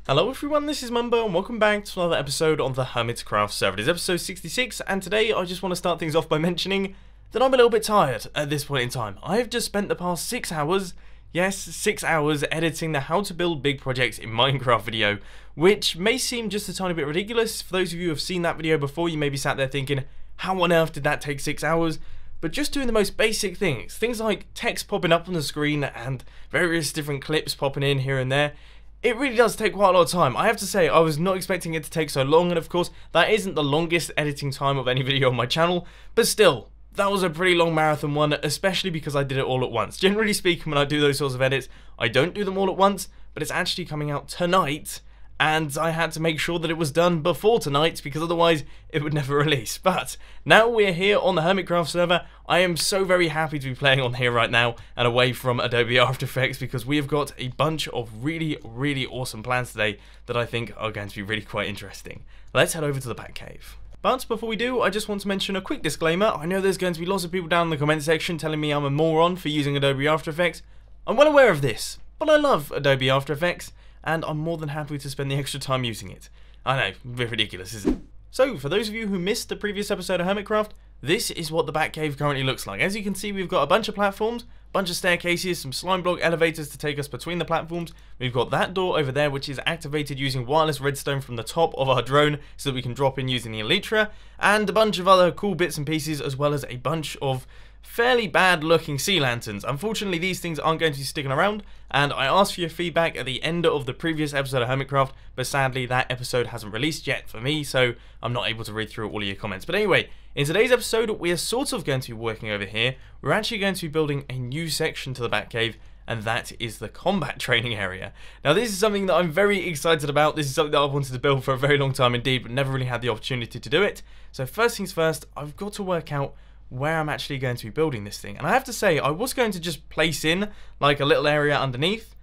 Hello everyone, this is Mumbo and welcome back to another episode on the Hermitcraft server. It is episode 66 and today I just want to start things off by mentioning that I'm a little bit tired at this point in time. I have just spent the past 6 hours, yes, 6 hours editing the how to build big projects in Minecraft video, which may seem just a tiny bit ridiculous. For those of you who have seen that video before, you may be sat there thinking, how on earth did that take 6 hours? But just doing the most basic things like text popping up on the screen and various different clips popping in here and there, it really does take quite a lot of time. I have to say, I was not expecting it to take so long, and of course, that isn't the longest editing time of any video on my channel, but still, that was a pretty long marathon one, especially because I did it all at once. Generally speaking, when I do those sorts of edits, I don't do them all at once, but it's actually coming out tonight, and I had to make sure that it was done before tonight, because otherwise it would never release. But now we're here on the Hermitcraft server. I am so very happy to be playing on here right now and away from Adobe After Effects, because we have got a bunch of really awesome plans today that I think are going to be really quite interesting. Let's head over to the Batcave. But before we do, I just want to mention a quick disclaimer. I know there's going to be lots of people down in the comment section telling me I'm a moron for using Adobe After Effects. I'm well aware of this, but I love Adobe After Effects, and I'm more than happy to spend the extra time using it. I know, a bit ridiculous, isn't it? So, for those of you who missed the previous episode of Hermitcraft, this is what the Batcave currently looks like. As you can see, we've got a bunch of platforms, bunch of staircases, some slime block elevators to take us between the platforms. We've got that door over there, which is activated using wireless redstone from the top of our drone so that we can drop in using the elytra, and a bunch of other cool bits and pieces, as well as a bunch of fairly bad looking sea lanterns. Unfortunately, these things aren't going to be sticking around, and I asked for your feedback at the end of the previous episode of Hermitcraft, but sadly that episode hasn't released yet for me, so I'm not able to read through all of your comments. But anyway, in today's episode, we are sort of going to be working over here. We're actually going to be building a new section to the Batcave, and that is the combat training area. Now, this is something that I'm very excited about. This is something that I've wanted to build for a very long time indeed, but never really had the opportunity to do it. So first things first, I've got to work out where I'm actually going to be building this thing. And I have to say, I was going to just place in like a little area underneath,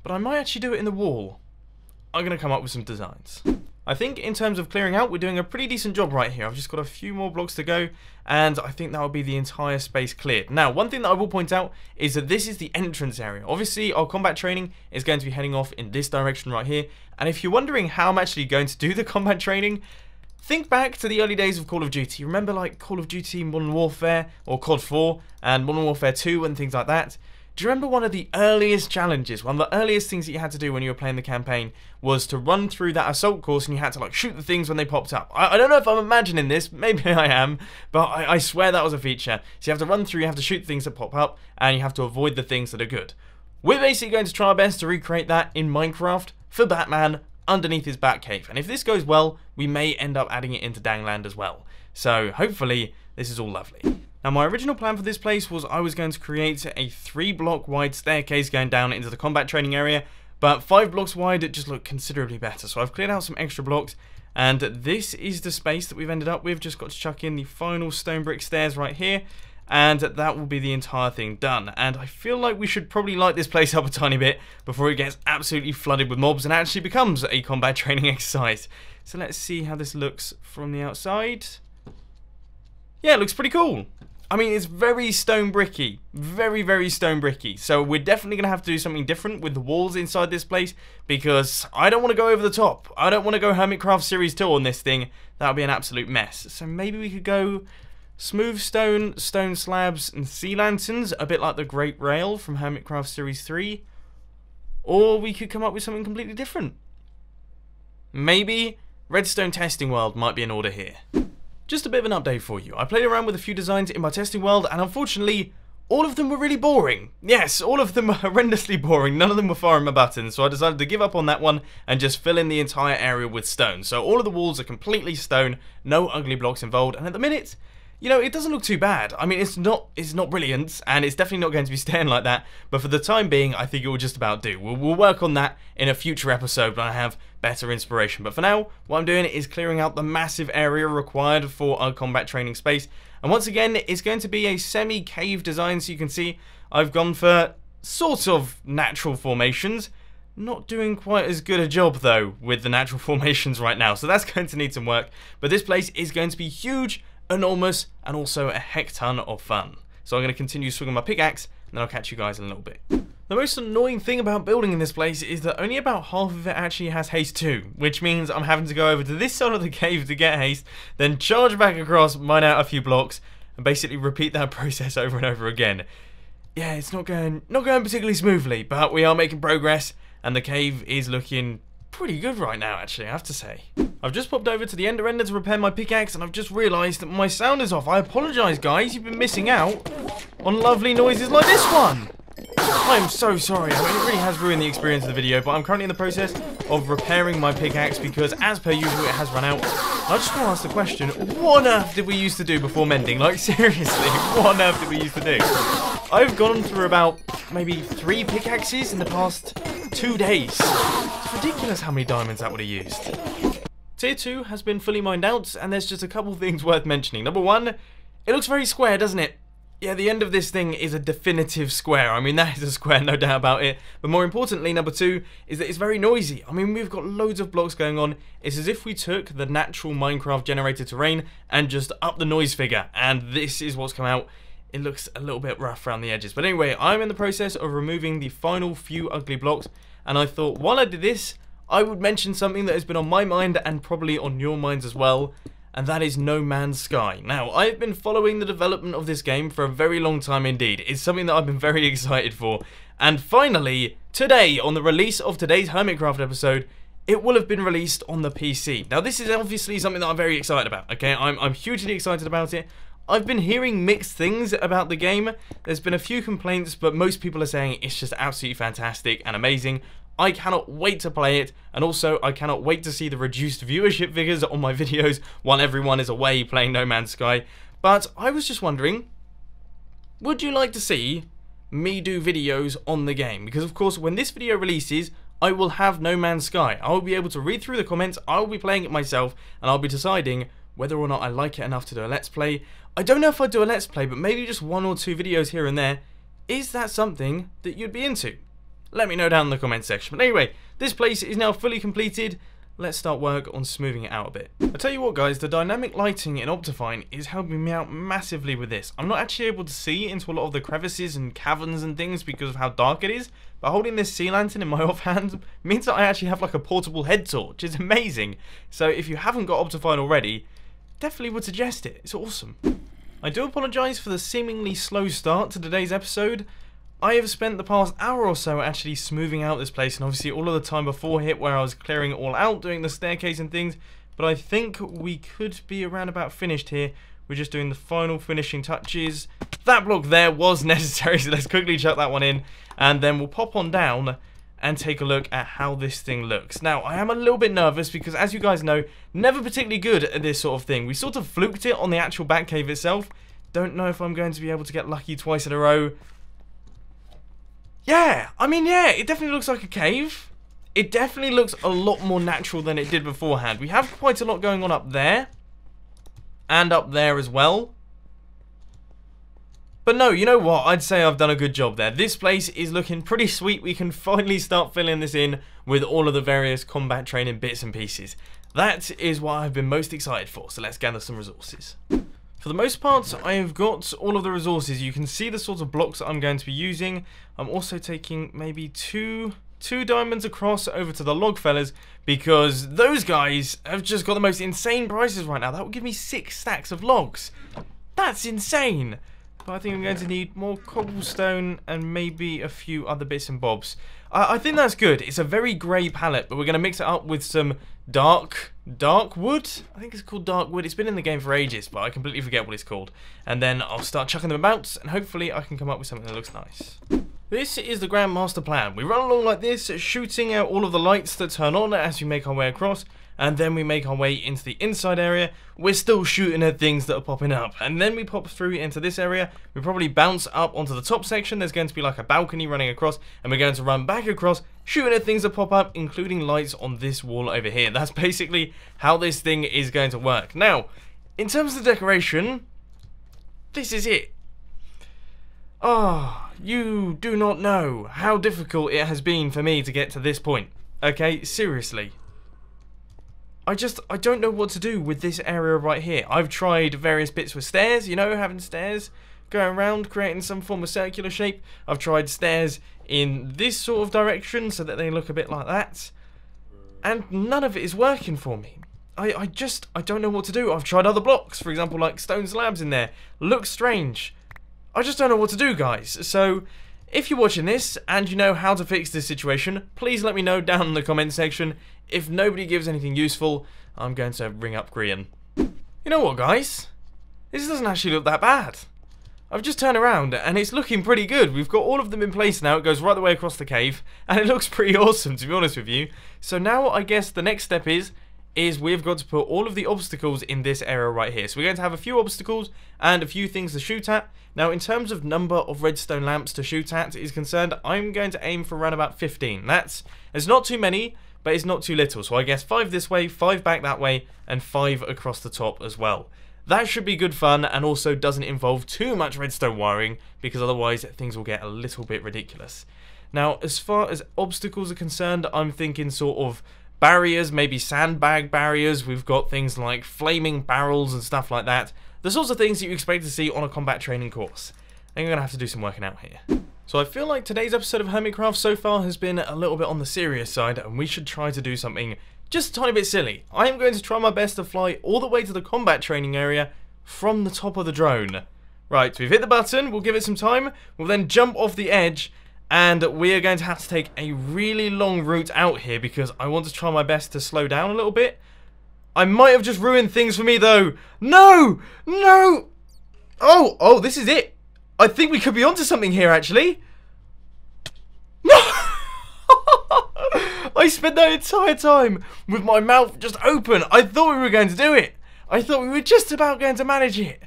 but I might actually do it in the wall. I'm going to come up with some designs. I think in terms of clearing out, we're doing a pretty decent job right here. I've just got a few more blocks to go, and I think that will be the entire space cleared. Now, one thing that I will point out is that this is the entrance area. Obviously, our combat training is going to be heading off in this direction right here, and if you're wondering how I'm actually going to do the combat training, think back to the early days of Call of Duty. Remember like Call of Duty Modern Warfare or COD 4 and Modern Warfare 2 and things like that? Do you remember one of the earliest challenges, one of the earliest things that you had to do when you were playing the campaign was to run through that assault course, and you had to like shoot the things when they popped up? I don't know if I'm imagining this, maybe I am, but I swear that was a feature. So you have to run through, you have to shoot things that pop up, and you have to avoid the things that are good. We're basically going to try our best to recreate that in Minecraft for Batman underneath his Batcave, and if this goes well, we may end up adding it into Dangland as well. So hopefully this is all lovely. Now, my original plan for this place was I was going to create a 3-block wide staircase going down into the combat training area, but 5 blocks wide it just looked considerably better. So I've cleared out some extra blocks, and this is the space that we've ended up with. Just got to chuck in the final stone brick stairs right here, and that will be the entire thing done. And I feel like we should probably light this place up a tiny bit before it gets absolutely flooded with mobs and actually becomes a combat training exercise. So let's see how this looks from the outside. Yeah, it looks pretty cool. I mean, it's very stone bricky, very stone bricky. So we're definitely going to have to do something different with the walls inside this place, because I don't want to go over the top. I don't want to go Hermitcraft Series 2 on this thing. That would be an absolute mess. So maybe we could go smooth stone, stone slabs, and sea lanterns, a bit like the Great Rail from Hermitcraft Series 3. Or we could come up with something completely different. Maybe Redstone Testing World might be in order here. Just a bit of an update for you. I played around with a few designs in my testing world, and unfortunately, all of them were really boring. Yes, all of them were horrendously boring. None of them were firing my buttons, so I decided to give up on that one and just fill in the entire area with stone. So all of the walls are completely stone, no ugly blocks involved, and at the minute, you know, it doesn't look too bad. I mean, it's not brilliant, and it's definitely not going to be staying like that, but for the time being, I think it will just about do. We'll work on that in a future episode when I have better inspiration. But for now, what I'm doing is clearing out the massive area required for our combat training space. And once again, it's going to be a semi-cave design, so you can see I've gone for sort of natural formations. Not doing quite as good a job, though, with the natural formations right now, so that's going to need some work. But this place is going to be huge, enormous, and also a heck ton of fun. So I'm going to continue swinging my pickaxe, and then I'll catch you guys in a little bit. The most annoying thing about building in this place is that only about half of it actually has haste 2, which means I'm having to go over to this side of the cave to get haste, then charge back across, mine out a few blocks, and basically repeat that process over and over again. Yeah, it's not going particularly smoothly, but we are making progress, and the cave is looking pretty good right now, actually, I have to say. I've just popped over to the ender to repair my pickaxe, and I've just realised that my sound is off. I apologise, guys, you've been missing out on lovely noises like this one. I am so sorry. I mean, it really has ruined the experience of the video, but I'm currently in the process of repairing my pickaxe because, as per usual, it has run out. I just want to ask the question, what on earth did we used to do before mending? Like, seriously, what on earth did we used to do? I've gone through about maybe 3 pickaxes in the past 2 days. It's ridiculous how many diamonds that would have used. Tier 2 has been fully mined out, and there's just a couple things worth mentioning. Number 1, it looks very square, doesn't it? Yeah, the end of this thing is a definitive square. I mean, that is a square, no doubt about it. But more importantly, number 2, is that it's very noisy. I mean, we've got loads of blocks going on. It's as if we took the natural Minecraft generated terrain and just upped the noise figure. And this is what's come out. It looks a little bit rough around the edges. But anyway, I'm in the process of removing the final few ugly blocks. And I thought, while I did this, I would mention something that has been on my mind and probably on your minds as well. And that is No Man's Sky. Now, I've been following the development of this game for a very long time indeed. It's something that I've been very excited for. And finally, today, on the release of today's Hermitcraft episode, it will have been released on the PC. Now, this is obviously something that I'm very excited about, okay? I'm hugely excited about it. I've been hearing mixed things about the game. There's been a few complaints, but most people are saying it's just absolutely fantastic and amazing. I cannot wait to play it, and also I cannot wait to see the reduced viewership figures on my videos while everyone is away playing No Man's Sky. But I was just wondering, would you like to see me do videos on the game? Because of course, when this video releases, I will have No Man's Sky. I will be able to read through the comments, I will be playing it myself, and I'll be deciding whether or not I like it enough to do a Let's Play. I don't know if I'd do a Let's Play, but maybe just 1 or 2 videos here and there. Is that something that you'd be into? Let me know down in the comment section. But anyway, this place is now fully completed. Let's start work on smoothing it out a bit. I'll tell you what, guys, the dynamic lighting in Optifine is helping me out massively with this. I'm not actually able to see into a lot of the crevices and caverns and things because of how dark it is, but holding this sea lantern in my offhand means that I actually have like a portable head torch. It's amazing. So if you haven't got Optifine already, definitely would suggest it. It's awesome. I do apologise for the seemingly slow start to today's episode. I have spent the past hour or so actually smoothing out this place, and obviously all of the time before hit where I was clearing it all out, doing the staircase and things, but I think we could be around about finished here. We're just doing the final finishing touches. That block there was necessary, so let's quickly chuck that one in, and then we'll pop on down and take a look at how this thing looks. Now, I am a little bit nervous because, as you guys know, never particularly good at this sort of thing. We sort of fluked it on the actual Batcave itself. Don't know if I'm going to be able to get lucky twice in a row. Yeah, I mean, yeah, it definitely looks like a cave. It definitely looks a lot more natural than it did beforehand. We have quite a lot going on up there. And up there as well. But no, you know what? I'd say I've done a good job there. This place is looking pretty sweet. We can finally start filling this in with all of the various combat training bits and pieces. That is what I've been most excited for. So let's gather some resources. For the most part, I have got all of the resources. You can see the sort of blocks that I'm going to be using. I'm also taking maybe two diamonds across over to the log fellas because those guys have just got the most insane prices right now. That would give me 6 stacks of logs. That's insane. But I think I'm going to need more cobblestone and maybe a few other bits and bobs. I think that's good. It's a very grey palette, but we're going to mix it up with some dark wood. I think it's called dark wood. It's been in the game for ages, but I completely forget what it's called. And then I'll start chucking them about, and hopefully I can come up with something that looks nice. This is the grand master plan. We run along like this, shooting out all of the lights that turn on as we make our way across, and then we make our way into the inside area. We're still shooting at things that are popping up, and then we pop through into this area. We probably bounce up onto the top section. There's going to be like a balcony running across, and we're going to run back across, shooting at things that pop up, including lights on this wall over here. That's basically how this thing is going to work. Now, in terms of the decoration, this is it. Oh, you do not know how difficult it has been for me to get to this point. Okay, seriously. I don't know what to do with this area right here. I've tried various bits with stairs, you know, having stairs going around, creating some form of circular shape. I've tried stairs in this sort of direction so that they look a bit like that. And none of it is working for me. I don't know what to do. I've tried other blocks, for example, like stone slabs in there. Looks strange. I just don't know what to do, guys. So, if you're watching this and you know how to fix this situation, please let me know down in the comment section. If nobody gives anything useful, I'm going to ring up Grian. You know what, guys? This doesn't actually look that bad. I've just turned around and it's looking pretty good. We've got all of them in place now. It goes right the way across the cave and it looks pretty awesome, to be honest with you. So now I guess the next step is we've got to put all of the obstacles in this area right here. So we're going to have a few obstacles and a few things to shoot at. Now in terms of number of redstone lamps to shoot at is concerned, I'm going to aim for around about 15. It's not too many, but it's not too little. So I guess 5 this way, 5 back that way, and 5 across the top as well. That should be good fun and also doesn't involve too much redstone wiring because otherwise things will get a little bit ridiculous. Now as far as obstacles are concerned, I'm thinking sort of barriers, maybe sandbag barriers. We've got things like flaming barrels and stuff like that. The sorts of things that you expect to see on a combat training course. I think I'm going to have to do some working out here. So I feel like today's episode of Hermitcraft so far has been a little bit on the serious side and we should try to do something just a tiny bit silly. I am going to try my best to fly all the way to the combat training area from the top of the drone. Right, we've hit the button, we'll give it some time, we'll then jump off the edge, and we are going to have to take a really long route out here because I want to try my best to slow down a little bit. I might have just ruined things for me though. No! No! Oh, this is it. I think we could be onto something here actually. No! I spent that entire time with my mouth just open. I thought we were going to do it. I thought we were just about going to manage it.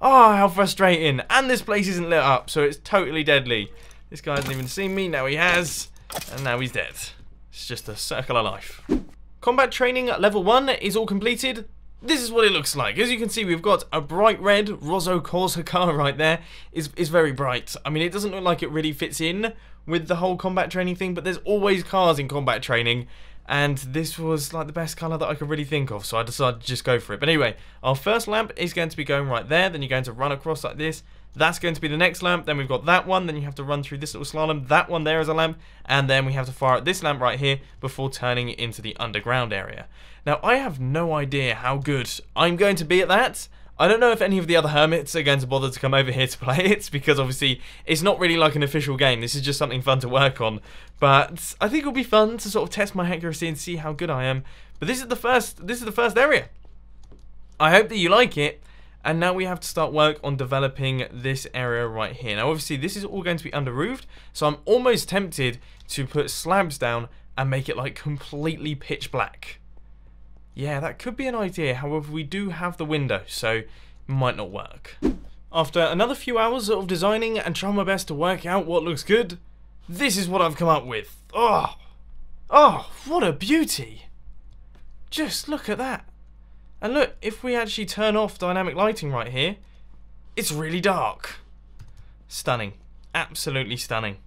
Oh, how frustrating. And this place isn't lit up, so it's totally deadly. This guy hasn't even seen me. Now he has. And now he's dead. It's just a circle of life. Combat training level 1 is all completed. This is what it looks like. As you can see, we've got a bright red Rosso Corsa car right there. It's very bright. I mean, it doesn't look like it really fits in with the whole combat training thing, but there's always cars in combat training, and this was like the best colour that I could really think of, so I decided to just go for it. But anyway, our first lamp is going to be going right there, then you're going to run across like this. That's going to be the next lamp, then we've got that one, then you have to run through this little slalom, that one there is a lamp, and then we have to fire at this lamp right here before turning into the underground area. Now, I have no idea how good I'm going to be at that. I don't know if any of the other hermits are going to bother to come over here to play it, because obviously it's not really like an official game. This is just something fun to work on. But I think it'll be fun to sort of test my accuracy and see how good I am. But this is the first area. I hope that you like it. And now we have to start work on developing this area right here. Now obviously this is all going to be under roofed, so I'm almost tempted to put slabs down and make it like completely pitch black. Yeah, that could be an idea. However, we do have the window, so it might not work. After another few hours of designing and trying my best to work out what looks good, this is what I've come up with. Oh, what a beauty. Just look at that. And look, if we actually turn off dynamic lighting right here, it's really dark. Stunning. Absolutely stunning.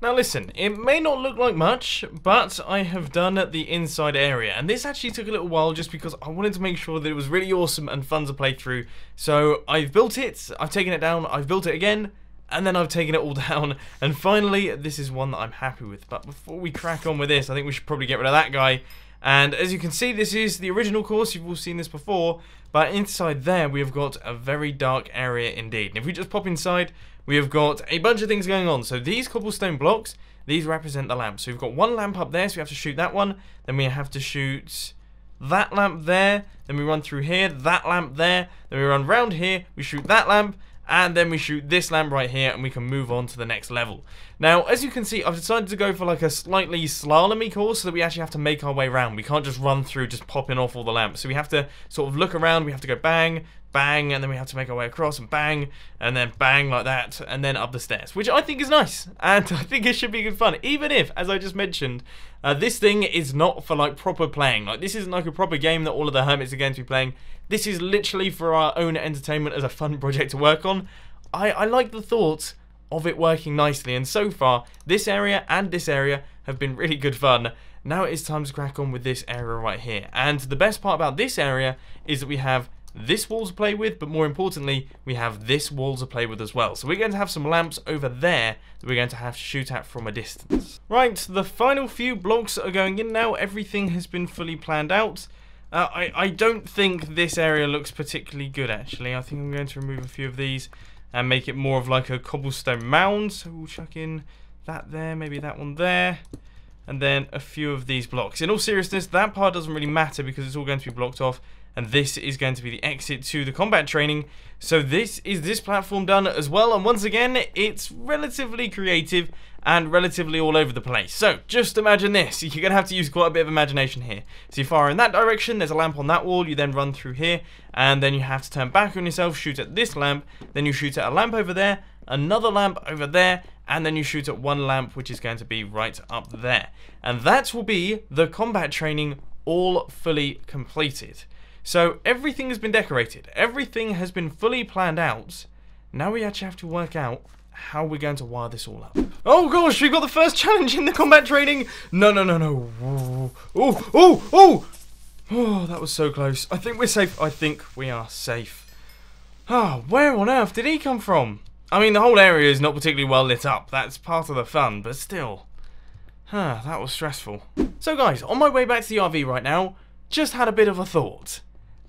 Now listen, it may not look like much, but I have done the inside area, and this actually took a little while just because I wanted to make sure that it was really awesome and fun to play through. So I've built it, I've taken it down, I've built it again, and then I've taken it all down, and finally this is one that I'm happy with. But before we crack on with this, I think we should probably get rid of that guy. And as you can see, this is the original course, you've all seen this before, but inside there we have got a very dark area indeed. And if we just pop inside, we have got a bunch of things going on. So these cobblestone blocks, these represent the lamps. So we've got one lamp up there, so we have to shoot that one. Then we have to shoot that lamp there. Then we run through here, that lamp there. Then we run round here, we shoot that lamp. And then we shoot this lamp right here, and we can move on to the next level. Now, as you can see, I've decided to go for like a slightly slalomy course so that we actually have to make our way around. We can't just run through just popping off all the lamps. So we have to sort of look around, we have to go bang, bang, and then we have to make our way across and bang like that, and then up the stairs, which I think is nice, and I think it should be good fun, even if, as I just mentioned, this thing is not for like proper playing. Like, this isn't like a proper game that all of the hermits are going to be playing. This is literally for our own entertainment as a fun project to work on. I like the thought of it working nicely, and so far this area and this area have been really good fun. Now it is time to crack on with this area right here, and the best part about this area is that we have this wall to play with, but more importantly, we have this wall to play with as well. So we're going to have some lamps over there that we're going to have to shoot at from a distance. Right, the final few blocks are going in now. Everything has been fully planned out. I don't think this area looks particularly good, actually. I think I'm going to remove a few of these and make it more of like a cobblestone mound. So we'll chuck in that there, maybe that one there, and then a few of these blocks. In all seriousness, that part doesn't really matter because it's all going to be blocked off, and this is going to be the exit to the combat training. So this is this platform done as well, and once again, it's relatively creative and relatively all over the place. So just imagine this. You're going to have to use quite a bit of imagination here. So you fire in that direction, there's a lamp on that wall, you then run through here, and then you have to turn back on yourself, shoot at this lamp, then you shoot at a lamp over there, another lamp over there, and then you shoot at one lamp, which is going to be right up there. And that will be the combat training all fully completed. So everything has been decorated, everything has been fully planned out. Now we actually have to work out how we're going to wire this all up. Oh gosh, we got the first challenge in the combat training. No. Oh, that was so close. I think we're safe. I think we are safe. Oh, where on earth did he come from? I mean, the whole area is not particularly well lit up. That's part of the fun, but still. That was stressful. So guys, on my way back to the RV right now, just had a bit of a thought.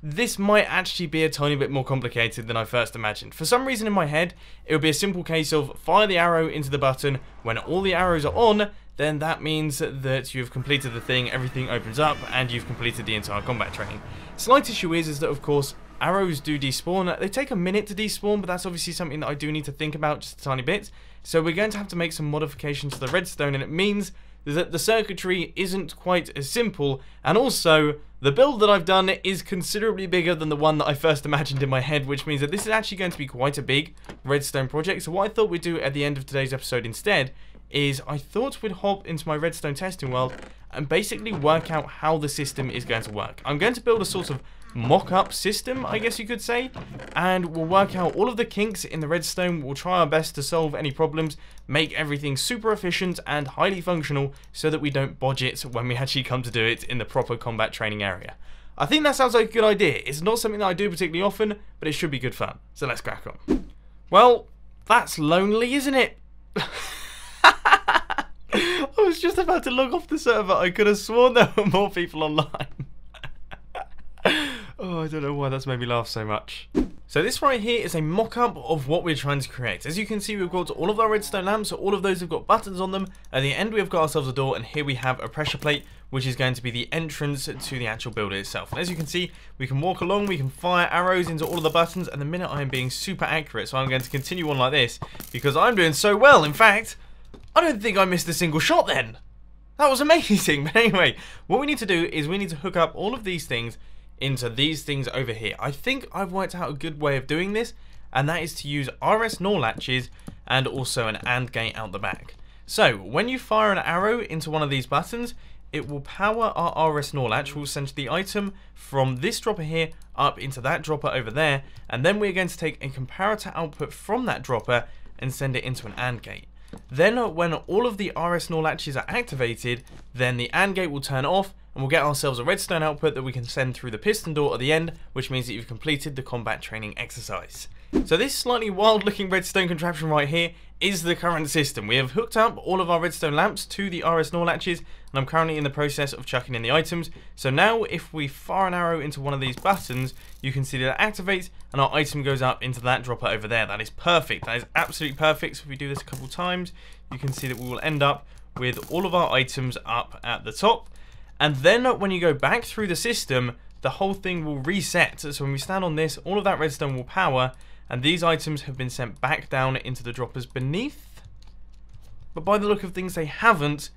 This might actually be a tiny bit more complicated than I first imagined. For some reason in my head, it would be a simple case of fire the arrow into the button. When all the arrows are on, then that means that you've completed the thing, everything opens up, and you've completed the entire combat training. Slight issue is that, of course, arrows do despawn. They take a minute to despawn, but that's obviously something that I do need to think about just a tiny bit. So we're going to have to make some modifications to the redstone, and it means that the circuitry isn't quite as simple, and also the build that I've done is considerably bigger than the one that I first imagined in my head, which means that this is actually going to be quite a big redstone project. So what I thought we'd do at the end of today's episode instead is I thought we'd hop into my redstone testing world and basically work out how the system is going to work. I'm going to build a sort of mock-up system, I guess you could say, and we'll work out all of the kinks in the redstone. We'll try our best to solve any problems, make everything super efficient and highly functional so that we don't bodge it when we actually come to do it in the proper combat training area. I think that sounds like a good idea. It's not something that I do particularly often, but it should be good fun. So let's crack on. Well, that's lonely, isn't it? I was just about to log off the server. I could have sworn there were more people online. Oh, I don't know why that's made me laugh so much. So this right here is a mock-up of what we're trying to create. As you can see, we've got all of our redstone lamps, so all of those have got buttons on them. At the end, we've got ourselves a door, and here we have a pressure plate, which is going to be the entrance to the actual builder itself. And as you can see, we can walk along, we can fire arrows into all of the buttons, and the minute I am being super accurate, so I'm going to continue on like this, because I'm doing so well. In fact, I don't think I missed a single shot then. That was amazing. But anyway, what we need to do is we need to hook up all of these things into these things over here. I think I've worked out a good way of doing this, and that is to use RS NOR latches and also an AND gate out the back. So when you fire an arrow into one of these buttons, it will power our RS NOR latch. We'll send the item from this dropper here up into that dropper over there, and then we're going to take a comparator output from that dropper and send it into an AND gate. Then when all of the RS NOR latches are activated, then the AND gate will turn off, and we'll get ourselves a redstone output that we can send through the piston door at the end, which means that you've completed the combat training exercise. So this slightly wild looking redstone contraption right here is the current system. We have hooked up all of our redstone lamps to the RS NOR latches, and I'm currently in the process of chucking in the items. So now if we fire an arrow into one of these buttons, you can see that it activates and our item goes up into that dropper over there. That is perfect. That is absolutely perfect. So if we do this a couple times, you can see that we will end up with all of our items up at the top. And then when you go back through the system, the whole thing will reset. So when we stand on this, all of that redstone will power, and these items have been sent back down into the droppers beneath. But by the look of things, they haven't.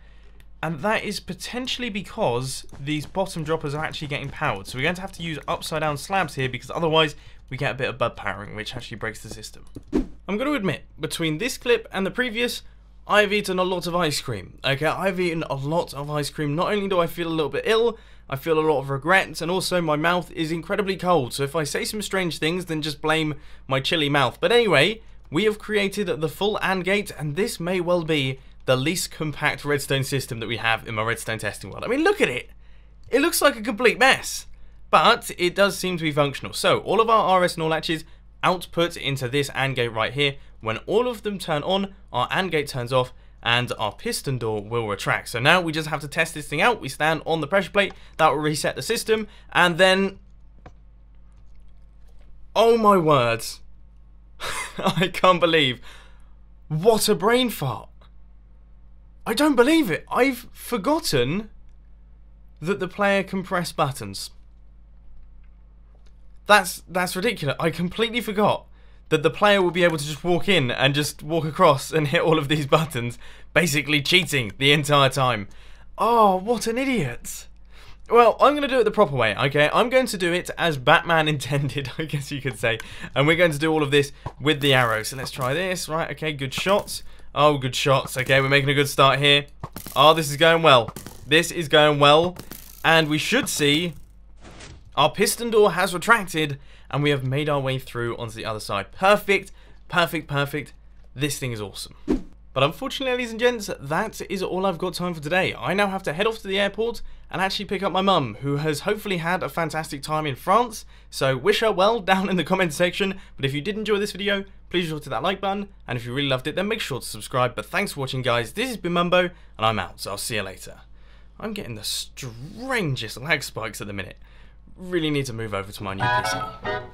And that is potentially because these bottom droppers are actually getting powered. So we're going to have to use upside down slabs here, because otherwise we get a bit of bud powering, which actually breaks the system. I'm going to admit, between this clip and the previous, I've eaten a lot of ice cream. Okay, I've eaten a lot of ice cream. Not only do I feel a little bit ill, I feel a lot of regrets, and also my mouth is incredibly cold. So if I say some strange things, then just blame my chilly mouth. But anyway, we have created the full AND gate, and this may well be the least compact redstone system that we have in my redstone testing world. I mean, look at it. It looks like a complete mess. but it does seem to be functional. So all of our RS NOR latches output into this AND gate right here. When all of them turn on, our AND gate turns off, and our piston door will retract. So now we just have to test this thing out. We stand on the pressure plate, that will reset the system, and then... oh my words. I can't believe. What a brain fart. I don't believe it. I've forgotten that the player can press buttons. That's ridiculous. I completely forgot that the player will be able to just walk in and just walk across and hit all of these buttons, basically cheating the entire time. Oh, what an idiot. Well, I'm going to do it the proper way, okay? I'm going to do it as Batman intended, I guess you could say. And we're going to do all of this with the arrows. So let's try this, right? Okay, good shots. Oh, good shots. Okay, we're making a good start here. Oh, this is going well. This is going well. And we should see our piston door has retracted, and we have made our way through onto the other side. Perfect, perfect, perfect. This thing is awesome. But unfortunately, ladies and gents, that is all I've got time for today. I now have to head off to the airport and actually pick up my mum, who has hopefully had a fantastic time in France. So wish her well down in the comments section. But if you did enjoy this video, please sure to hit that like button. And if you really loved it, then make sure to subscribe. But thanks for watching, guys. This has been Mumbo, and I'm out. So I'll see you later. I'm getting the strangest lag spikes at the minute. Really need to move over to my new PC.